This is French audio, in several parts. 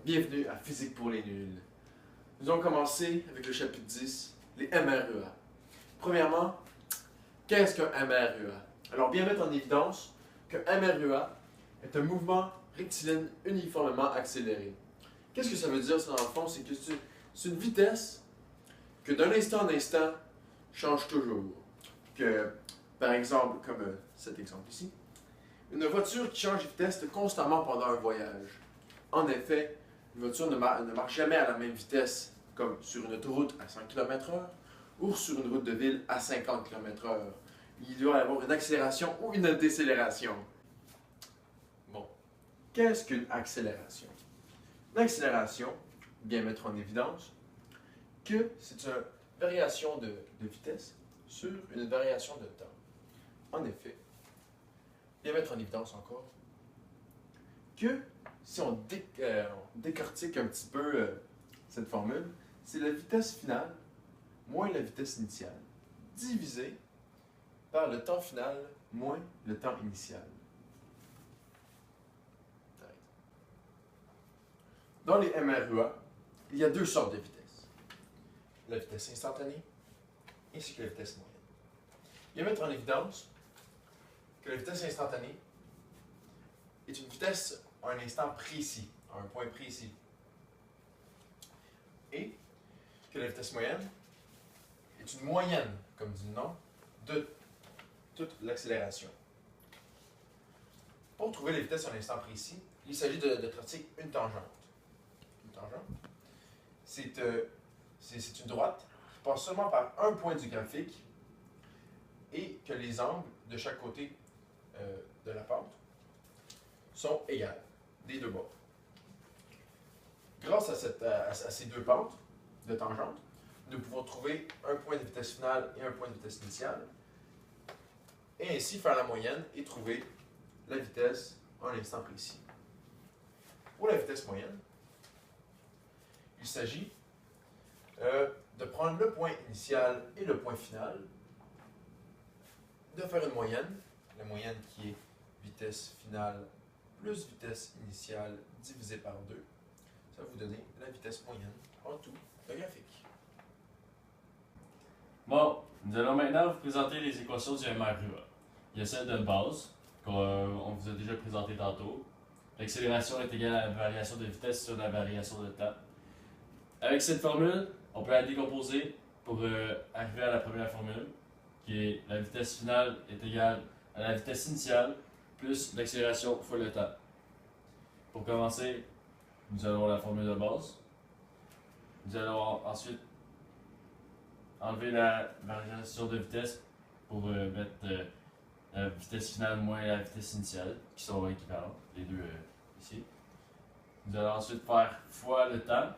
Bienvenue à Physique pour les nuls. Nous allons commencer avec le chapitre 10, les MREA. Premièrement, qu'est-ce qu'un MREA? Alors, bien mettre en évidence qu'un MREA est un mouvement rectiligne uniformément accéléré. Qu'est-ce que ça veut dire, ça, dans le fond? C'est que c'est une vitesse que d'un instant en instant change toujours. Que, par exemple, comme cet exemple ici, une voiture qui change de vitesse constamment pendant un voyage. En effet, une voiture ne marche jamais à la même vitesse, comme sur une autoroute à 100 km/h ou sur une route de ville à 50 km/h. Il doit y avoir une accélération ou une décélération. Bon, qu'est-ce qu'une accélération? Une accélération, bien mettre en évidence que c'est une variation de vitesse sur une variation de temps. En effet, bien mettre en évidence encore que si on décortique un petit peu cette formule, c'est la vitesse finale moins la vitesse initiale divisé par le temps final moins le temps initial. Dans les MREA, il y a deux sortes de vitesses. La vitesse instantanée ainsi que la vitesse moyenne. Il y a mettre en évidence que la vitesse instantanée est une vitesse à un instant précis, à un point précis. Et que la vitesse moyenne est une moyenne, comme dit le nom, de toute l'accélération. Pour trouver les vitesses à un instant précis, il s'agit de tracer une tangente. Une tangente, c'est une droite qui passe seulement par un point du graphique et que les angles de chaque côté de la pente sont égales, des deux bords. Grâce à ces deux pentes de tangente, nous pouvons trouver un point de vitesse finale et un point de vitesse initiale, et ainsi faire la moyenne et trouver la vitesse à un instant précis. Pour la vitesse moyenne, il s'agit de prendre le point initial et le point final, de faire une moyenne, la moyenne qui est vitesse finale plus vitesse initiale divisé par 2. Ça va vous donner la vitesse moyenne en tout le graphique. Bon, nous allons maintenant vous présenter les équations du MREA. Il y a celle de base, qu'on vous a déjà présenté tantôt. L'accélération est égale à la variation de vitesse sur la variation de temps. Avec cette formule, on peut la décomposer pour arriver à la première formule, qui est la vitesse finale est égale à la vitesse initiale plus l'accélération fois le temps. Pour commencer, nous allons la formule de base. Nous allons ensuite enlever la variation de vitesse pour mettre la vitesse finale moins la vitesse initiale, qui sont équivalentes, les deux ici. Nous allons ensuite faire fois le temps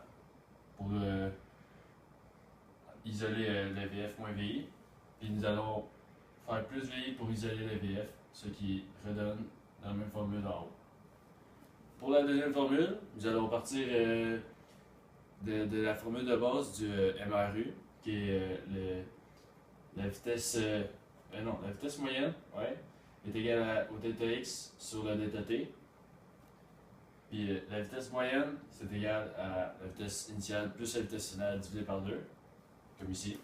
pour isoler le VF moins VI. Puis nous allons faire plus VI pour isoler le VF, ce qui redonne la même formule en haut. Pour la deuxième formule, nous allons partir de la formule de base du MRU, qui est la vitesse la vitesse moyenne, ouais, est égale au delta x sur le delta t. Puis la vitesse moyenne, c'est égal à la vitesse initiale plus la vitesse finale divisée par 2, comme ici.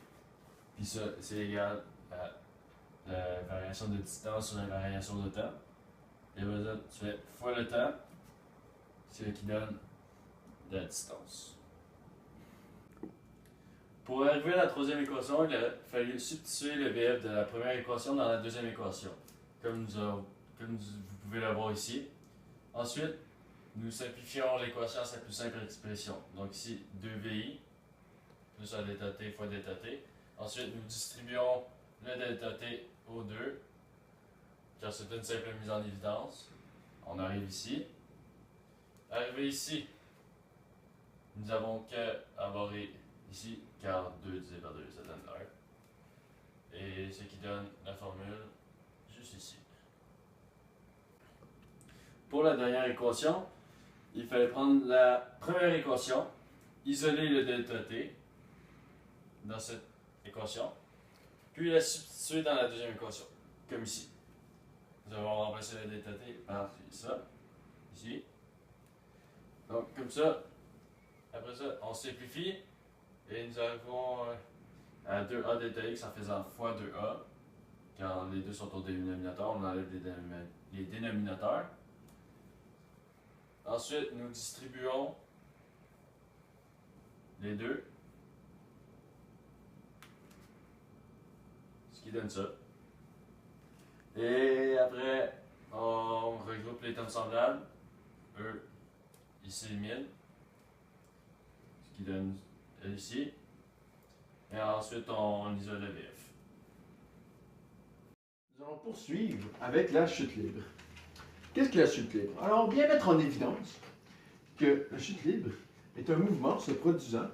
Puis ça, c'est égal à la variation de distance sur la variation de temps. Et là, tu fais fois le temps, c'est ce qui donne la distance. Pour arriver à la troisième équation, il a fallu substituer le VF de la première équation dans la deuxième équation, comme vous pouvez le voir ici. Ensuite, nous simplifions l'équation à sa plus simple expression. Donc ici, 2VI plus un delta t fois delta t. Ensuite, nous distribuons le delta t aux deux, car c'est une simple mise en évidence. On arrive ici. Arrivé ici, nous avons qu'avoir ici, car 2 divisé par 2, ça donne 1. Et ce qui donne la formule juste ici. Pour la dernière équation, il fallait prendre la première équation, isoler le delta t dans cette équation, puis la substituer dans la deuxième équation, comme ici. Nous avons remplacé le delta t par ça, ici. Donc, comme ça, Après ça, on simplifie et nous arrivons à 2a delta x en faisant fois 2a. Quand les deux sont au dénominateur, on enlève les dénominateurs. Ensuite, nous distribuons les deux, ce qui donne ça. Et après, on regroupe les termes semblables. Eux, ils s'éliminent, ce qui donne ici. Et ensuite, on isole le VF. Nous allons poursuivre avec la chute libre. Qu'est-ce que la chute libre? Alors, bien mettre en évidence que la chute libre est un mouvement se produisant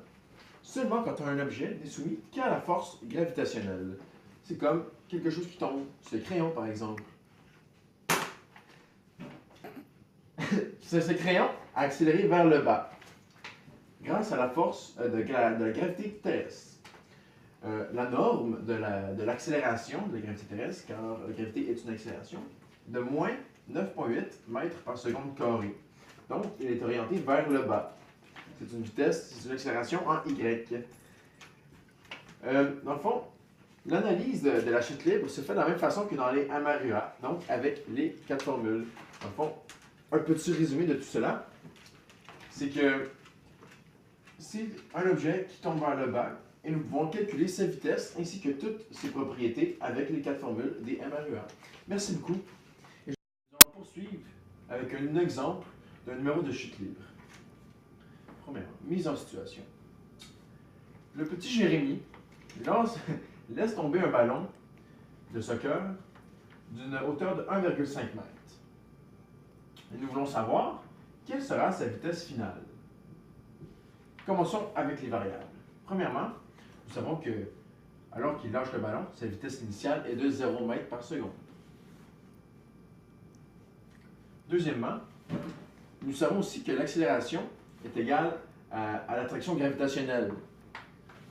seulement quand un objet n'est soumis qu'à la force gravitationnelle. C'est comme quelque chose qui tombe, ce crayon par exemple. Ce crayon a accéléré vers le bas grâce à la force de la gravité terrestre. La norme de l'accélération de la gravité terrestre, car la gravité est une accélération, de moins 9,8 mètres par seconde carré. Donc, il est orienté vers le bas. C'est une vitesse, c'est une accélération en Y. Dans le fond, l'analyse de la chute libre se fait de la même façon que dans les Amarua, donc avec les 4 formules. Dans le fond, un petit résumé de tout cela, c'est que c'est un objet qui tombe vers le bas et nous pouvons calculer sa vitesse ainsi que toutes ses propriétés avec les 4 formules des MREA. Merci beaucoup. Et nous allons poursuivre avec un exemple d'un numéro de chute libre. Premièrement, mise en situation. Le petit Jérémy laisse tomber un ballon de soccer d'une hauteur de 1,5 m. Et nous voulons savoir quelle sera sa vitesse finale. Commençons avec les variables. Premièrement, nous savons que, alors qu'il lâche le ballon, sa vitesse initiale est de 0 m par seconde. Deuxièmement, nous savons aussi que l'accélération est égale à l'attraction gravitationnelle.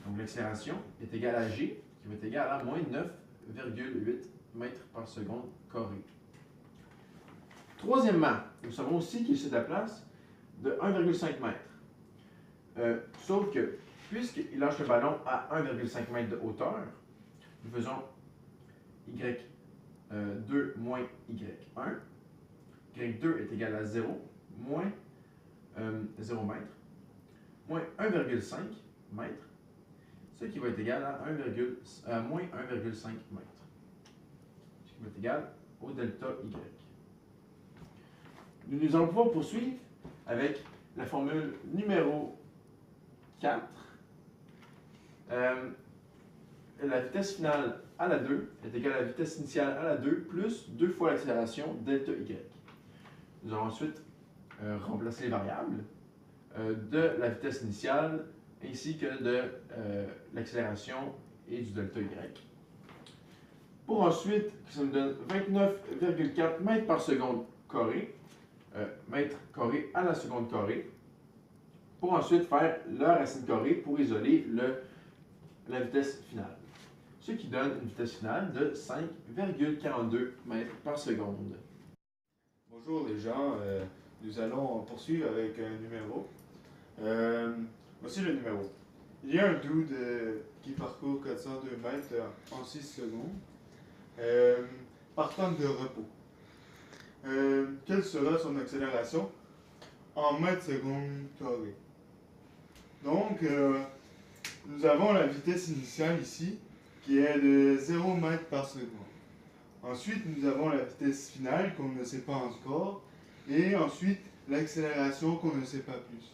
Donc l'accélération est égale à g, qui va être égal à moins 9,8 mètres par seconde carré. Troisièmement, nous savons aussi qu'il se déplace de 1,5 m. Sauf que, puisqu'il lâche le ballon à 1,5 m de hauteur, nous faisons y2 moins y1. y2 est égal à 0, moins 0 m, moins 1,5 m, ce qui va être égal à moins 1,5 m, ce qui va être égal au delta y. Nous allons pouvoir poursuivre avec la formule numéro 4. La vitesse finale à la 2 est égale à la vitesse initiale à la 2 plus 2 fois l'accélération delta y. Nous allons ensuite remplacer les variables de la vitesse initiale ainsi que de l'accélération et du delta y. Pour ensuite, ça nous donne 29,4 mètres par seconde carré, mètres carrés à la seconde carrée, pour ensuite faire la racine carrée pour isoler la vitesse finale. Ce qui donne une vitesse finale de 5,42 mètres par seconde. Bonjour les gens, nous allons poursuivre avec un numéro. Voici le numéro. Il y a un dude qui parcourt 402 mètres en 6 secondes, partant de repos. Quelle sera son accélération en mètres secondes carrés? Donc, nous avons la vitesse initiale ici qui est de 0 mètres par seconde. Ensuite, nous avons la vitesse finale qu'on ne sait pas encore. Et ensuite, l'accélération qu'on ne sait pas plus.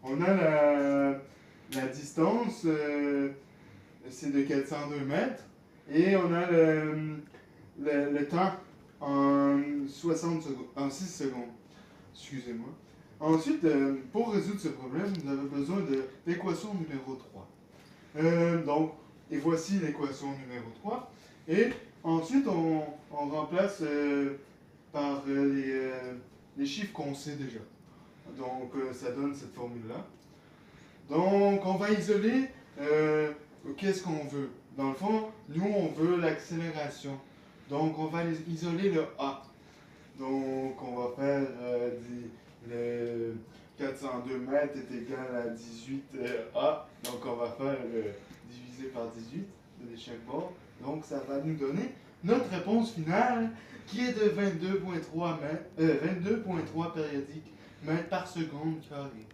On a la distance, c'est de 402 mètres. Et on a le temps en 6 secondes. Excusez-moi. Ensuite, pour résoudre ce problème, nous avons besoin de l'équation numéro 3. Donc, et voici l'équation numéro 3. Et ensuite, on remplace par les chiffres qu'on sait déjà. Donc, ça donne cette formule-là. Donc, on va isoler qu'est-ce qu'on veut. Dans le fond, nous, on veut l'accélération. Donc, on va isoler le A. Donc, on va faire 402 mètres est égal à 18A. Donc on va faire diviser par 18 de chaque bord. Donc ça va nous donner notre réponse finale qui est de 22,3 périodiques mètres par seconde carré.